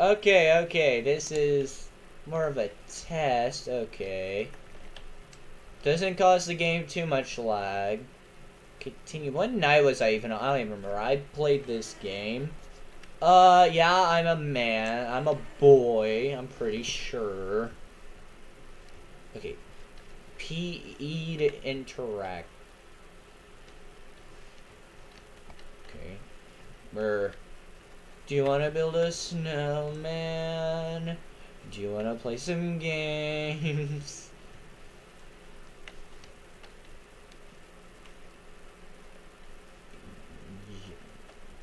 Okay, this is more of a test. Okay. Doesn't cause the game too much lag. Continue. What night was I even on? I don't even remember. I played this game. Yeah, I'm a man. I'm a boy. I'm pretty sure. Okay. PE to interact. Okay. Do you want to build a snowman? Do you want to play some games?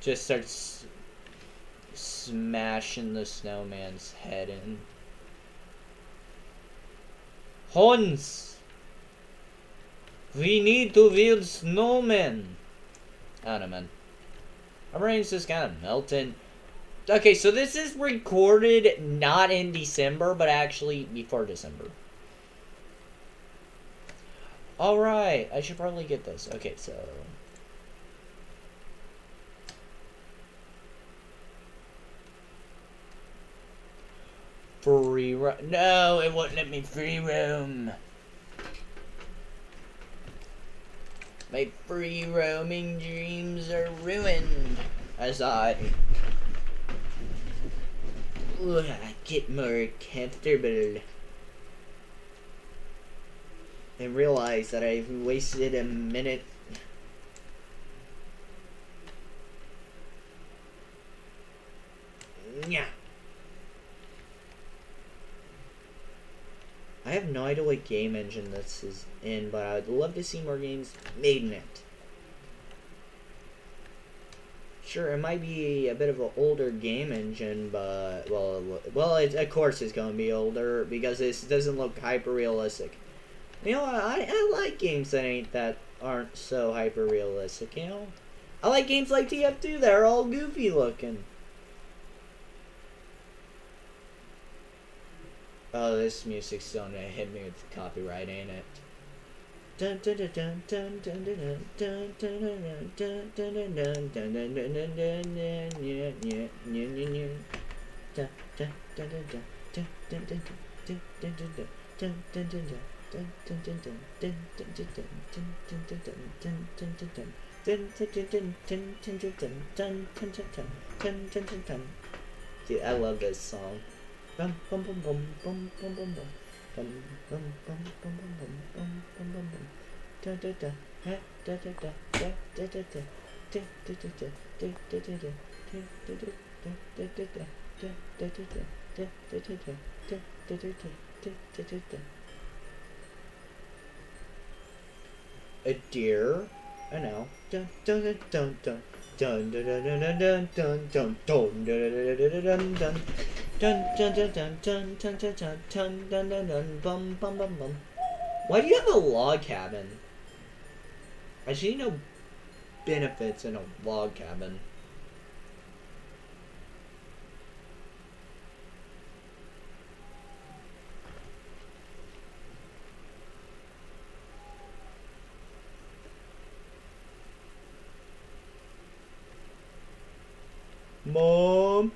Just starts smashing the snowman's head in. Hans! We need to build snowmen! I don't know, man. My brain's just kind of melting. Okay, so this is recorded not in December, but actually before December. Alright, I should probably get this. Okay, so... free roam. No, it won't let me free roam. My free roaming dreams are ruined as I get more comfortable and realize that I've wasted a minute. Yeah. I have no idea what game engine this is in, but I'd love to see more games made in it. Sure, it might be a bit of an older game engine, but, well, of course it's going to be older, because this doesn't look hyper-realistic. You know, I like games that aren't so hyper-realistic, you know? I like games like TF2 that are all goofy looking. Oh, this music's gonna hit me with copyright, ain't it? Dude, I love this song. Bum bum bum bum bum bum bum bum bum bum bum bum bum bum bum bum da da da da da da da da da da da da da da da. A deer? I know. Dun dun dun dun dun dun dun dun dun dun dun dun dun dun dun. Dun dun dun dun dun dun dun dun dun dun dun dun bum bum bum bum. Why do you have a log cabin? I see no benefits in a log cabin. Mom?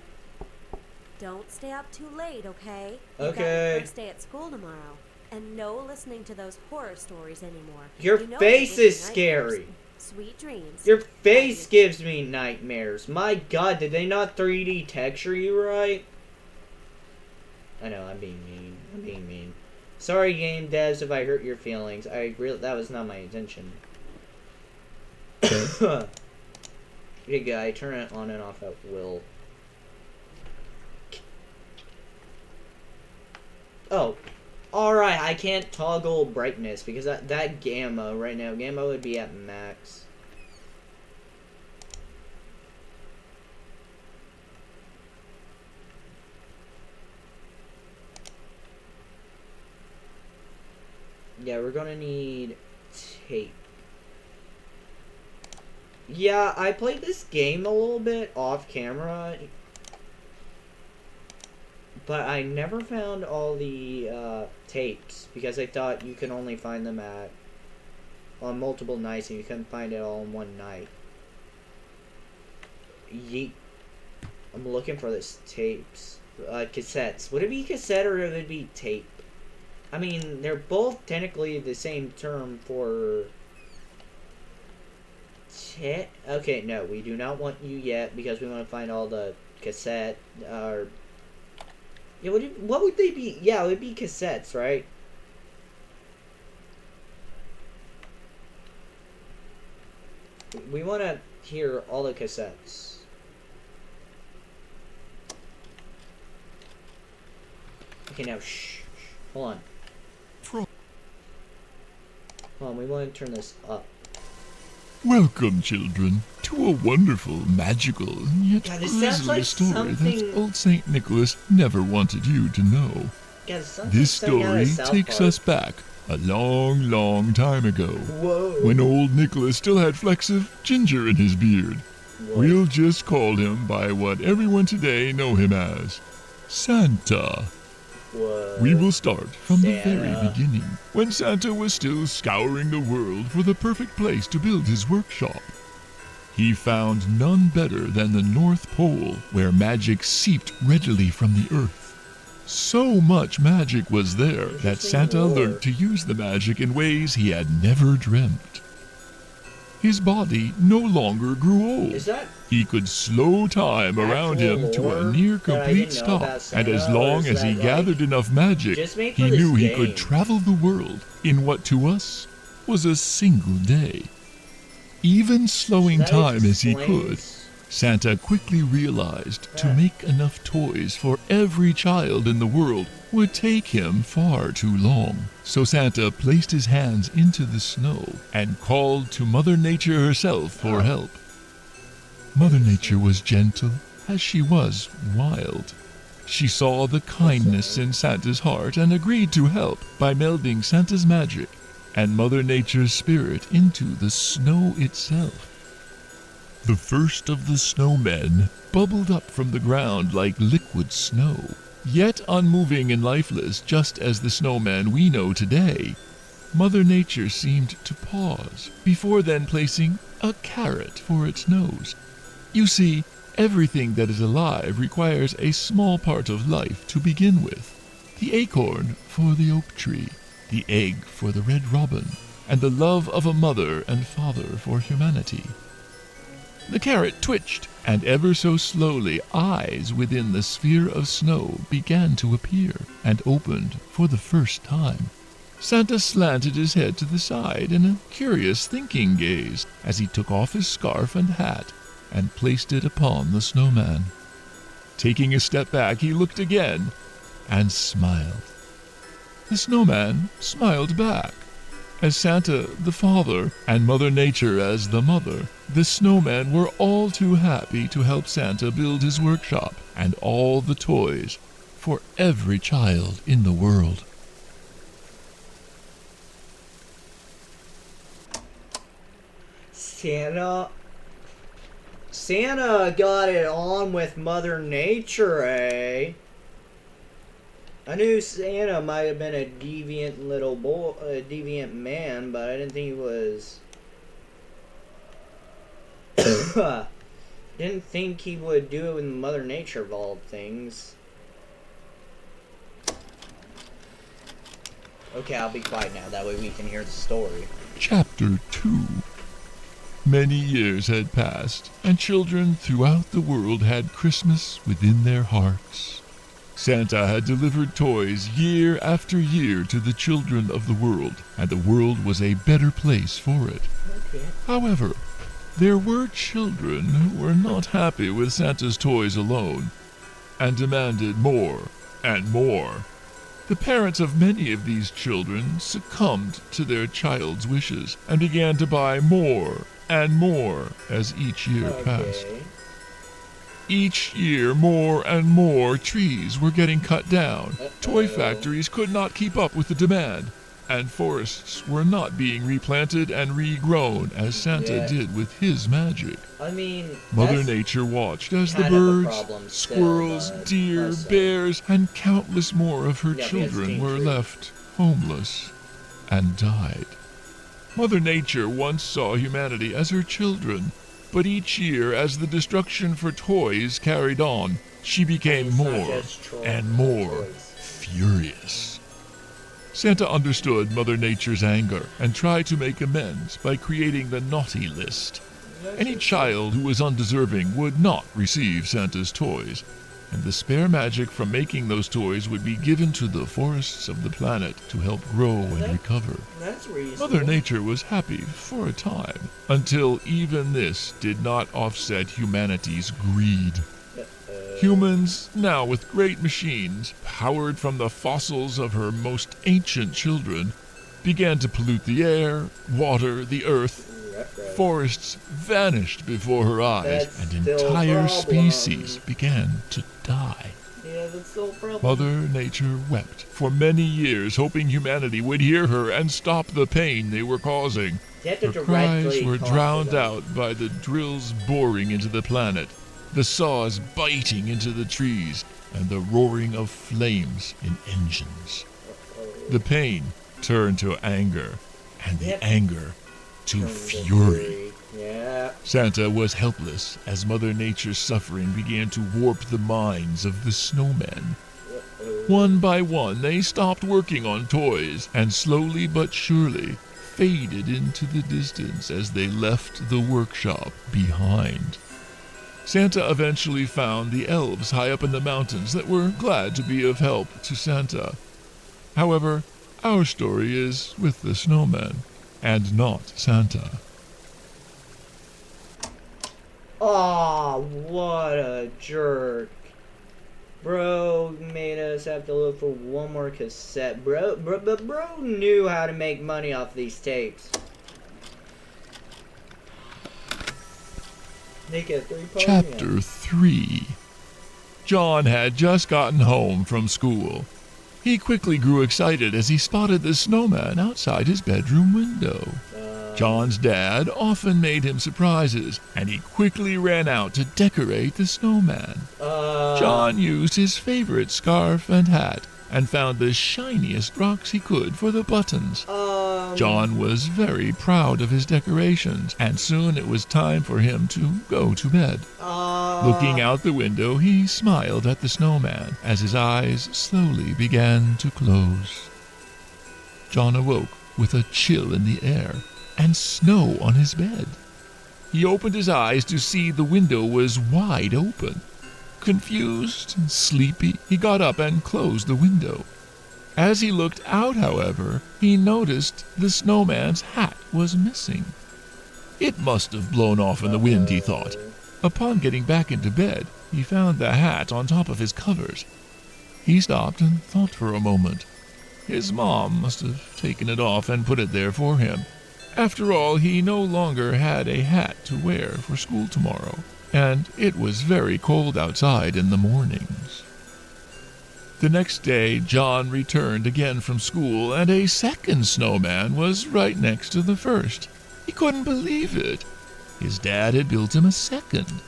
Don't stay up too late, okay? Okay. You've got your first day at school tomorrow. And no listening to those horror stories anymore. Your face is scary. Sweet dreams. Your face gives me nightmares. My god, did they not 3D texture you right? I know, I'm being mean. Sorry, game devs, if I hurt your feelings. That was not my intention. Hey guy, turn it on and off at will. Oh, alright, I can't toggle brightness because that gamma right now, gamma would be at max. Yeah, we're gonna need tape. Yeah, I played this game a little bit off camera, but I never found all the tapes because I thought you can only find them on multiple nights and you couldn't find it all in one night. Yeet. I'm looking for this tapes. cassettes. Would it be cassette or would it be tape? I mean, they're both technically the same term for... Okay, no, we do not want you yet because we want to find all the cassette, or... Yeah, what would they be? Yeah, it would be cassettes, right? We want to hear all the cassettes. Okay, now shh. Hold on. Hold on, we want to turn this up. Welcome, children, to a wonderful, magical, yet God, this sounds grisly like story that something- old Saint Nicholas never wanted you to know. God, This story takes us back a long, long time ago, Whoa. when old Nicholas still had flecks of ginger in his beard. Whoa. We'll just call him by what everyone today know him as, Santa. Whoa. We will start from the Santa. very beginning, when Santa was still scouring the world for the perfect place to build his workshop. He found none better than the North Pole, where magic seeped readily from the earth. So much magic was there that Interesting Santa lore. learned to use the magic in ways he had never dreamt. His body no longer grew old. Is that He could slow time around actual him to lore a near that I complete didn't know stop, about and as Santa, or long is as he that, like, gathered enough magic, just made for he this knew he game? could travel the world in what to us was a single day. Even slowing that time as he could, explains- Santa quickly realized to Yeah. make enough toys for every child in the world would take him far too long. So Santa placed his hands into the snow and called to Mother Nature herself for Oh. help. Mother Nature was gentle as she was wild. She saw the kindness in Santa's heart and agreed to help by melding Santa's magic and Mother Nature's spirit into the snow itself. The first of the snowmen bubbled up from the ground like liquid snow, yet unmoving and lifeless just as the snowman we know today. Mother Nature seemed to pause before then placing a carrot for its nose. You see, everything that is alive requires a small part of life to begin with. The acorn for the oak tree, the egg for the red robin, and the love of a mother and father for humanity. The carrot twitched, and ever so slowly eyes within the sphere of snow began to appear, and opened for the first time. Santa slanted his head to the side in a curious thinking gaze as he took off his scarf and hat and placed it upon the snowman. Taking a step back, he looked again and smiled. The snowman smiled back. As Santa, the father, and Mother Nature as the mother, the snowmen were all too happy to help Santa build his workshop and all the toys for every child in the world. Santa got it on with Mother Nature, eh? I knew Santa might have been a deviant little boy, a deviant man, but I didn't think he was. Didn't think he would do it with Mother Nature of all things. Okay, I'll be quiet now. That way we can hear the story. Chapter 2. Many years had passed, and children throughout the world had Christmas within their hearts. Santa had delivered toys year after year to the children of the world, and the world was a better place for it. Okay. However, there were children who were not happy with Santa's toys alone, and demanded more and more. The parents of many of these children succumbed to their child's wishes and began to buy more and more as each year passed. Okay. Each year, more and more trees were getting cut down. Toy factories could not keep up with the demand, and forests were not being replanted and regrown as Santa Yeah. did with his magic. I mean, Mother that's Nature watched as the kind of a birds, problem still, squirrels, but deer, listen. bears, and countless more of her Yeah, because children King were Tree. left homeless and died. Mother Nature once saw humanity as her children, But each year, as the destruction for toys carried on, she became more and more furious. Santa understood Mother Nature's anger and tried to make amends by creating the naughty list. Any child who was undeserving would not receive Santa's toys, and the spare magic from making those toys would be given to the forests of the planet to help grow and recover. That's reasonable. Mother Nature was happy for a time, until even this did not offset humanity's greed. Humans, now with great machines, powered from the fossils of her most ancient children, began to pollute the air, water, the earth. Forests vanished before her eyes, and entire species began to die. Yeah, that's still a problem. Mother Nature wept for many years, hoping humanity would hear her and stop the pain they were causing. Her cries were drowned out by the drills boring into the planet, the saws biting into the trees, and the roaring of flames in engines. The pain turned to anger, and the anger to fury. Yeah. Santa was helpless as Mother Nature's suffering began to warp the minds of the snowmen. One by one, they stopped working on toys and slowly but surely faded into the distance as they left the workshop behind. Santa eventually found the elves high up in the mountains that were glad to be of help to Santa. However, our story is with the snowmen and not Santa. Aw, what a jerk. Bro made us have to look for one more cassette. Bro knew how to make money off these tapes. Make it a 3-part. Chapter 3. John had just gotten home from school. He quickly grew excited as he spotted the snowman outside his bedroom window. John's dad often made him surprises, and he quickly ran out to decorate the snowman. John used his favorite scarf and hat and found the shiniest rocks he could for the buttons. John was very proud of his decorations, and soon it was time for him to go to bed. Looking out the window, he smiled at the snowman as his eyes slowly began to close. John awoke with a chill in the air and snow on his bed. He opened his eyes to see the window was wide open. Confused and sleepy, he got up and closed the window. As he looked out, however, he noticed the snowman's hat was missing. It must have blown off in the wind, he thought. Upon getting back into bed, he found the hat on top of his covers. He stopped and thought for a moment. His mom must have taken it off and put it there for him. After all, he no longer had a hat to wear for school tomorrow, and it was very cold outside in the mornings. The next day, John returned again from school, and a second snowman was right next to the first. He couldn't believe it. His dad had built him a second.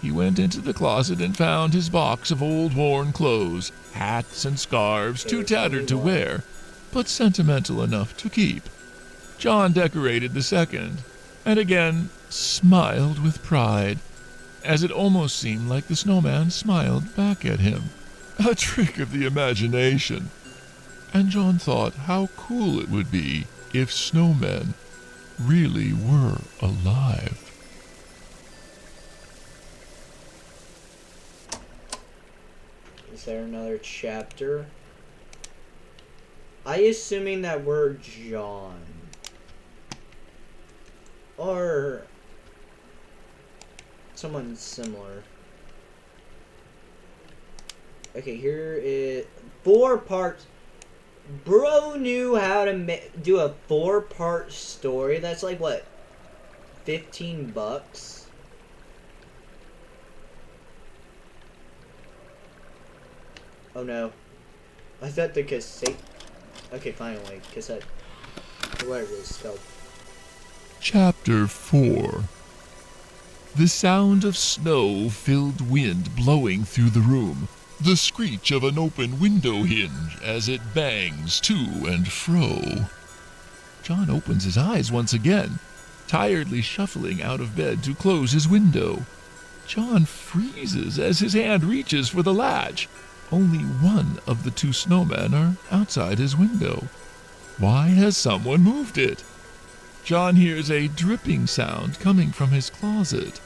He went into the closet and found his box of old worn clothes, hats and scarves, too tattered to wear, but sentimental enough to keep. John decorated the second, and again smiled with pride, as it almost seemed like the snowman smiled back at him. A trick of the imagination. And John thought how cool it would be if snowmen really were alive. Is there another chapter? I assuming that we're John. Or someone similar. Okay, here is 4 parts. Bro knew how to do a 4-part story. That's like what, $15? Oh no, I thought the cassette. Okay, finally, cassette. Whatever it is called. Chapter 4. The sound of snow-filled wind blowing through the room. The screech of an open window hinge as it bangs to and fro. John opens his eyes once again. tiredly shuffling out of bed to close his window. John freezes as his hand reaches for the latch. Only one of the two snowmen are outside his window. Why has someone moved it? John hears a dripping sound coming from his closet.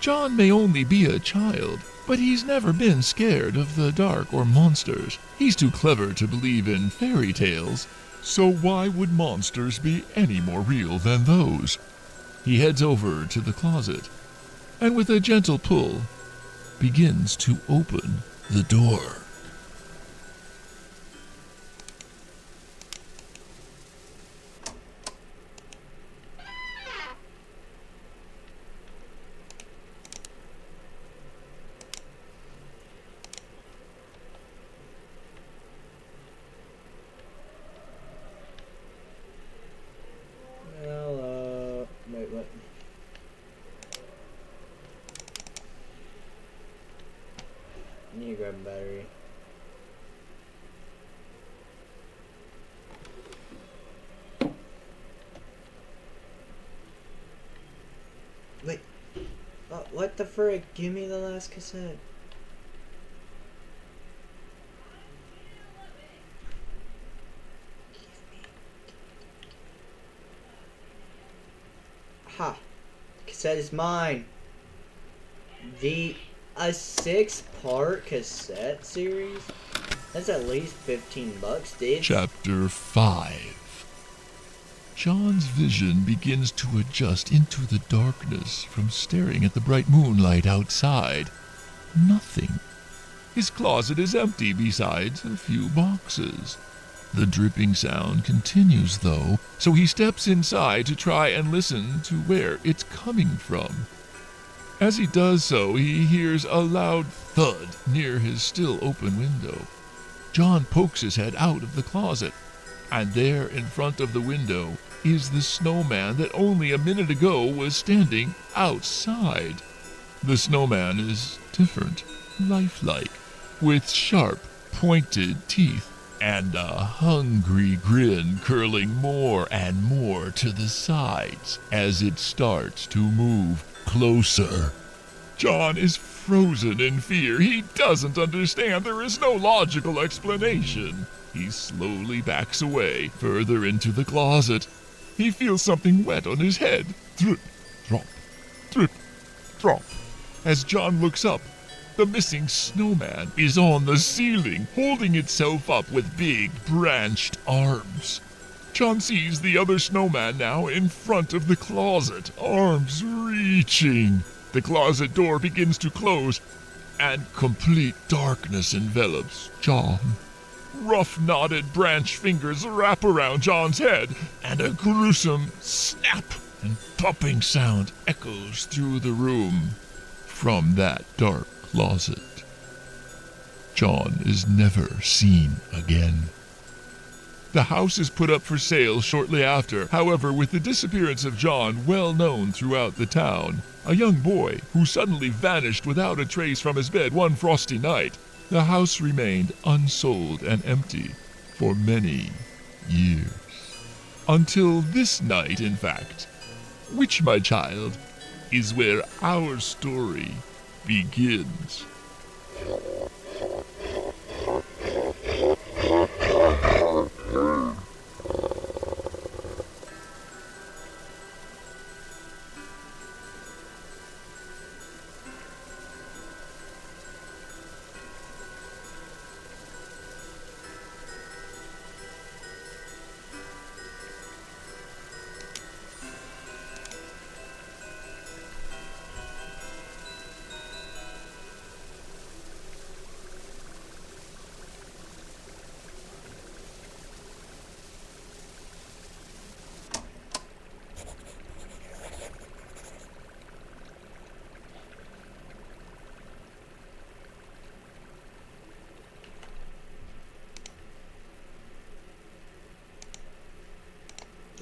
John may only be a child, but he's never been scared of the dark or monsters. He's too clever to believe in fairy tales, so why would monsters be any more real than those? He heads over to the closet, and with a gentle pull, begins to open the door. Wait, what? I need to grab a battery. Wait. What the frick? Give me the last cassette. Ha! The cassette is mine. A 6-part cassette series? That's at least $15, dude. Chapter 5. John's vision begins to adjust into the darkness from staring at the bright moonlight outside. Nothing. His closet is empty besides a few boxes. The dripping sound continues, though, so he steps inside to try and listen to where it's coming from. As he does so, he hears a loud thud near his still open window. John pokes his head out of the closet, and there in front of the window is the snowman that only a minute ago was standing outside. The snowman is different, lifelike, with sharp, pointed teeth and a hungry grin curling more and more to the sides as it starts to move closer. John is frozen in fear. He doesn't understand. There is no logical explanation. He slowly backs away, further into the closet. He feels something wet on his head. Drip, drop, drip, drop. As John looks up, the missing snowman is on the ceiling, holding itself up with big, branched arms. John sees the other snowman now in front of the closet, arms reaching. The closet door begins to close, and complete darkness envelops John. Rough, knotted branch fingers wrap around John's head, and a gruesome snap and popping sound echoes through the room from that dark closet. John is never seen again. The house is put up for sale shortly after. However, with the disappearance of John well known throughout the town, a young boy who suddenly vanished without a trace from his bed one frosty night, the house remained unsold and empty for many years. Until this night, in fact, which, my child, is where our story begins.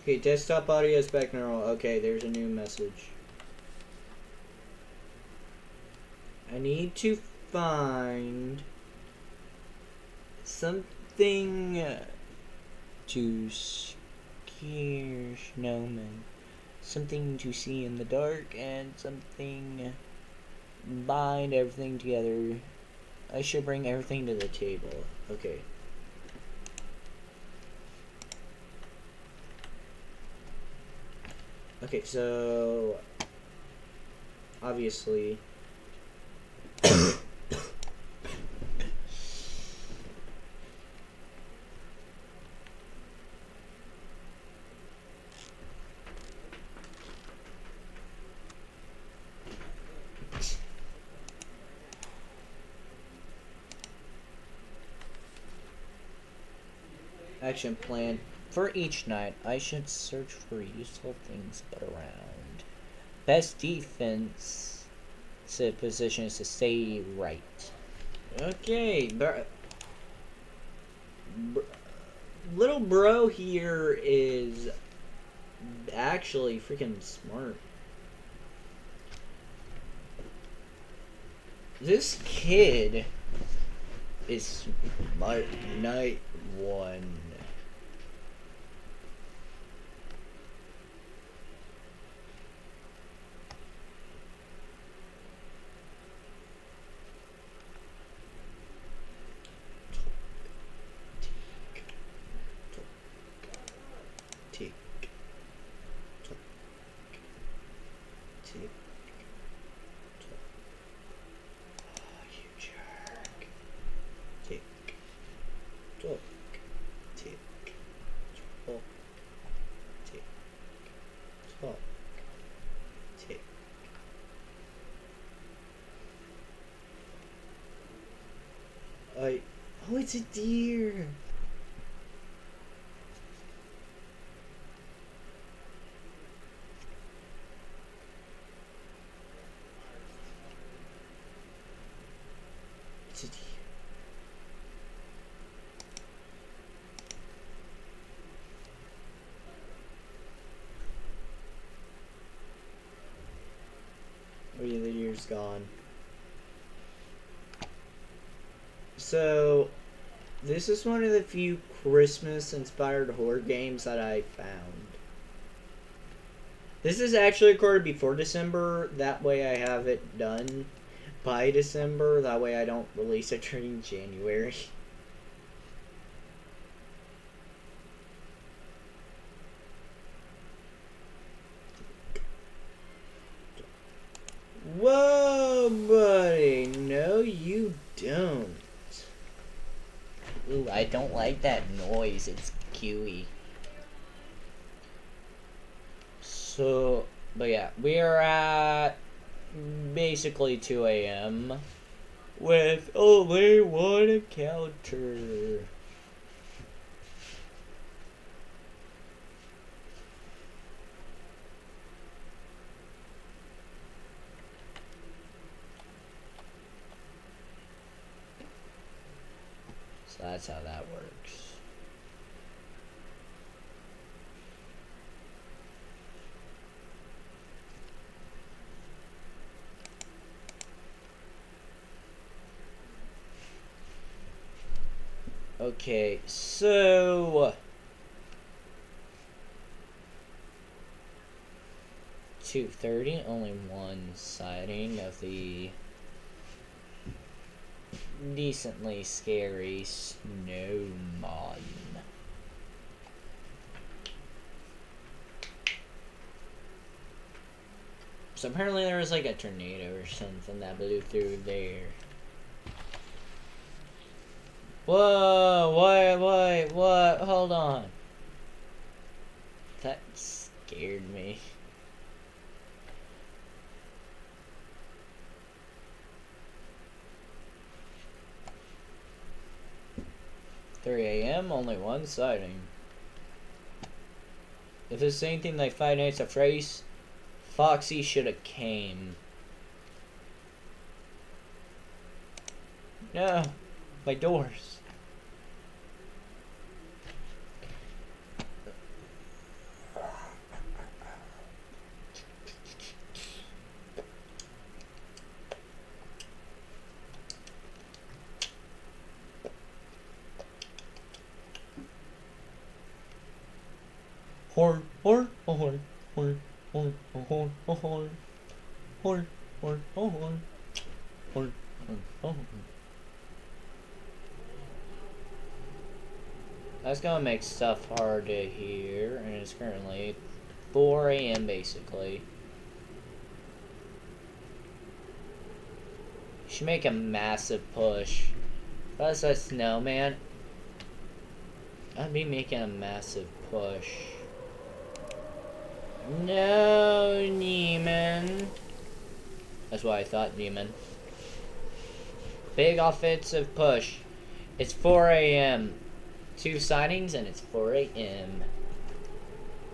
Okay, desktop audio is back normal. Okay, there's a new message. I need to find something to scare snowmen. something to see in the dark, and something bind everything together. I should bring everything to the table. Okay. Okay, so obviously action plan. For each night, I should search for useful things but around. Best defense position is to stay right. Okay, little bro here is actually freaking smart. This kid is smart. Night one. Tick. Tock. Tick. Tock. Oh, you jerk. Tick. Tock. Tick. Tock. Tick. Tock. Tick. Oh, it's a deer. It's a deer. Oh yeah, the deer's gone. So, this is one of the few Christmas-inspired horror games that I found. This is actually recorded before December. That way I have it done by December. That way I don't release it during January. Whoa, buddy. No, you don't. Ooh, I don't like that noise. It's QE. So, but yeah, we are at basically 2 a.m. with only one encounter. So that's how that works. Okay, so 2:30, only one sighting of the decently scary snowman. So apparently there was like a tornado or something that blew through there. Whoa, what? Hold on. That scared me. "3 a.m., only one sighting. If it's the same thing like Five Nights at Freddy's, Foxy should have came." No, my doors. Horn, horn, horn, horn. horn, horn, horn, horn, horn, horn, horn, horn. That's gonna make stuff hard to hear, and it's currently 4 a.m. basically. Should make a massive push. If I was a snowman, I'd be making a massive push. No, Demon. That's what I thought, Demon. Big offensive push. It's 4 a.m. 2 sightings and it's 4 a.m.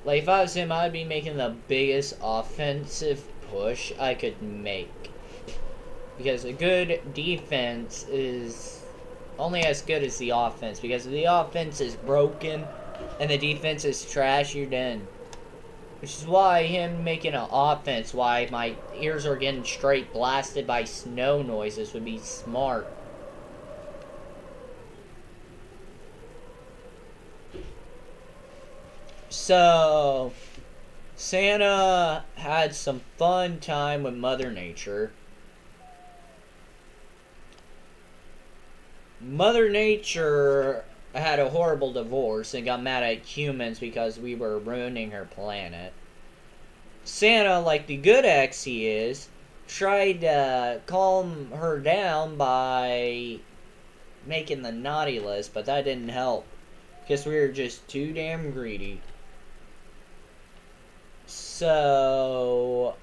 Like, if I was him, I'd be making the biggest offensive push I could make. Because a good defense is only as good as the offense. Because if the offense is broken and the defense is trash, you're done. Which is why him making an offense, why my ears are getting straight blasted by snow noises, would be smart. So, Santa had some fun time with Mother Nature. Mother Nature had a horrible divorce and got mad at humans because we were ruining her planet. Santa, like the good ex he is, tried to calm her down by making the naughty list, but that didn't help because we were just too damn greedy. So,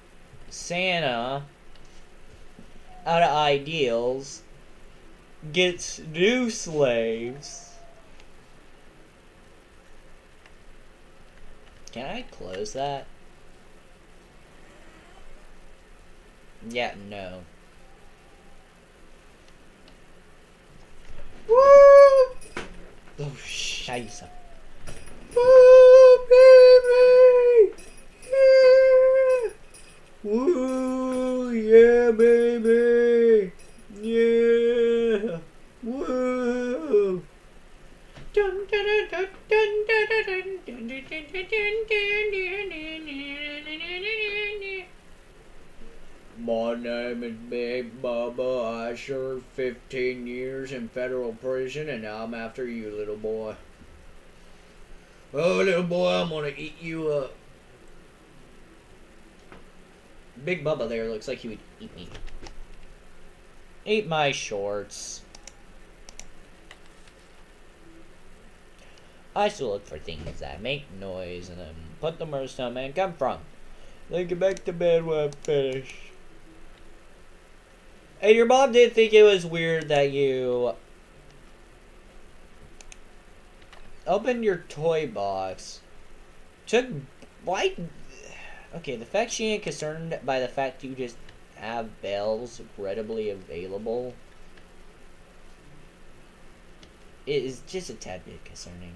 Santa, out of ideals, gets new slaves. Can I close that? Yeah, no. Woo! Oh, scheiße. Woo, baby! Yeah! Woo! Yeah, baby! Yeah! Woo! Dun, dun, dun, dun, dun, dun, dun, dun, dun, dun, dun. My name is Big Bubba. I served 15 years in federal prison, and now I'm after you, little boy. Oh, little boy, I'm gonna eat you up. Big Bubba there looks like he would eat me. Eat my shorts. I still look for things that make noise and then put them where the snowman come from. Then get back to bed when I'm finished. Hey, your mom did think it was weird that you opened your toy box. Why? Okay, the fact she ain't concerned by the fact you just have bells readily available is just a tad bit concerning.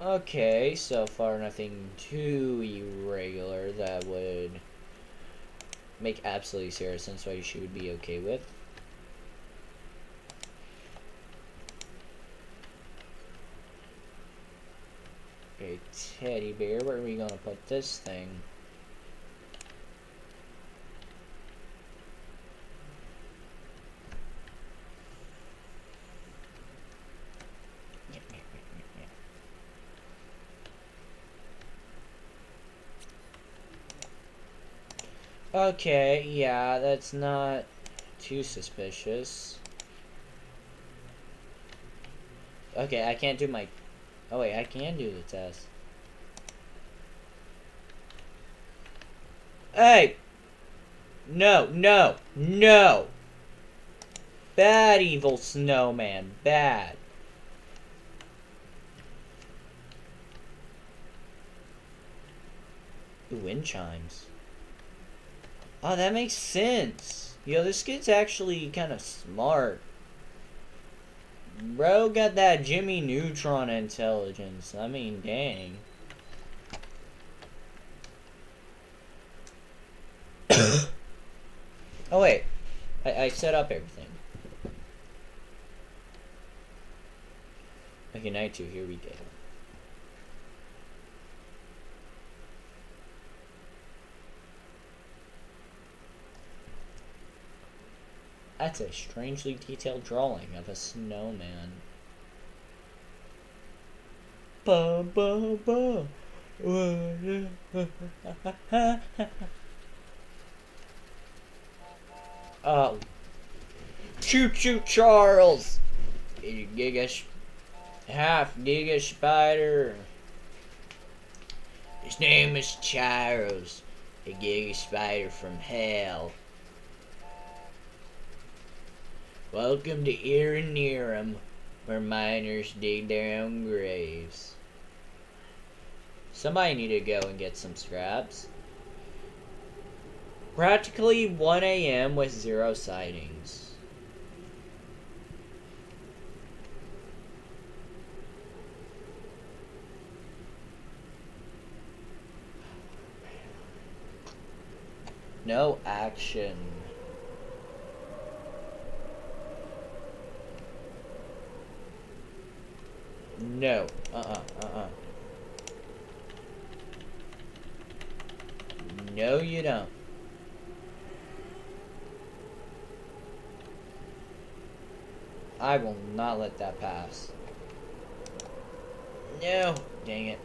Okay, so far nothing too irregular that would make absolutely zero sense why she would be okay with. Okay, teddy bear, where are we gonna put this thing? Okay, yeah, that's not too suspicious. Okay, I can't do my... Oh wait, I can do the test. Hey! No, no, no! Bad evil snowman, bad. Ooh, wind chimes. Oh, that makes sense. Yo, this kid's actually kind of smart. Bro got that Jimmy Neutron intelligence. I mean, dang. Oh, wait. I set up everything. Okay, night 2, here we go. That's a strangely detailed drawing of a snowman. Ba ba ba. Oh, choo choo Charles, a half giga spider. His name is Charles, a giga spider from hell. Welcome to Iranium, where miners dig their own graves. Somebody need to go and get some scraps. Practically 1 a.m. with 0 sightings. No action. No. No, you don't. I will not let that pass. No. Dang it.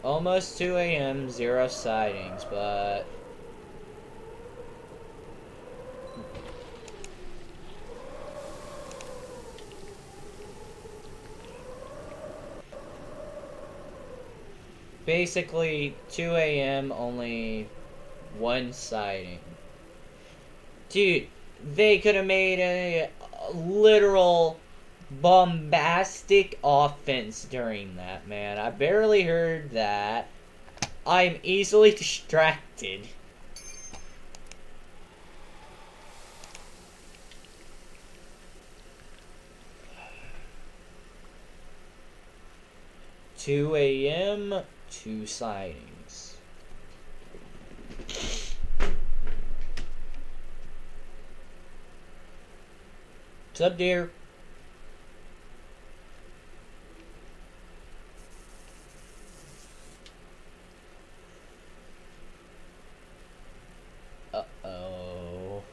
Almost 2 a.m., 0 sightings, but... Basically, 2 a.m., only 1 sighting. Dude, they could have made a literal bombastic offense during that, man. I barely heard that. I'm easily distracted. Two a.m., 2 sightings. What's up, dear? Uh-oh.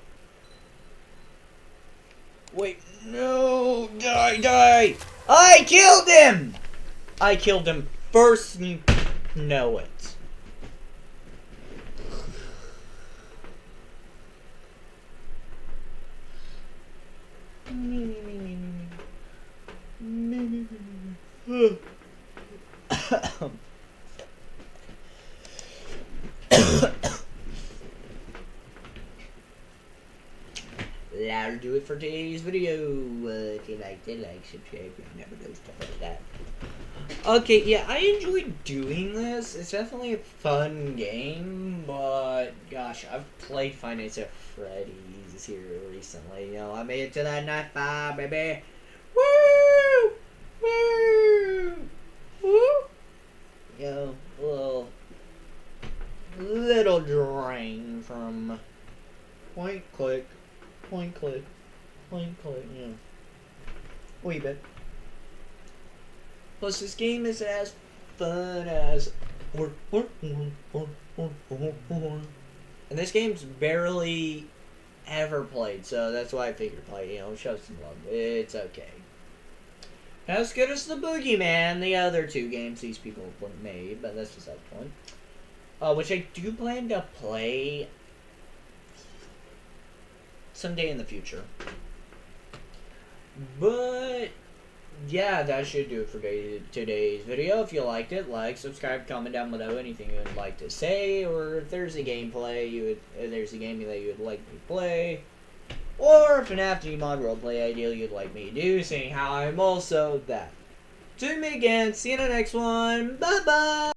Wait, no! Die! I killed him! I killed him first, you know it. That'll do it for today's video. If you liked it, subscribe, never do stuff like that. Okay, yeah, I enjoyed doing this. It's definitely a fun game, but gosh, I've played Five Nights at Freddy's here recently. You know, I made it to that night 5, baby. Woo! Woo! Woo! You know, little drain from point click, you know, wee bit. Plus, this game is as fun as... And this game's barely ever played, so that's why I figured play, you know, show some love. It's okay. Not as good as the Boogeyman, the other 2 games these people made, but that's beside the point. Which I do plan to play someday in the future. But... yeah, that should do it for today's video. If you liked it, like, subscribe, comment down below anything you would like to say, or if there's a gameplay there's a game that you would like me to play, or if an After Mod roleplay idea you'd like me to do, seeing how I'm also that. Tune me again. See you in the next one. Bye bye.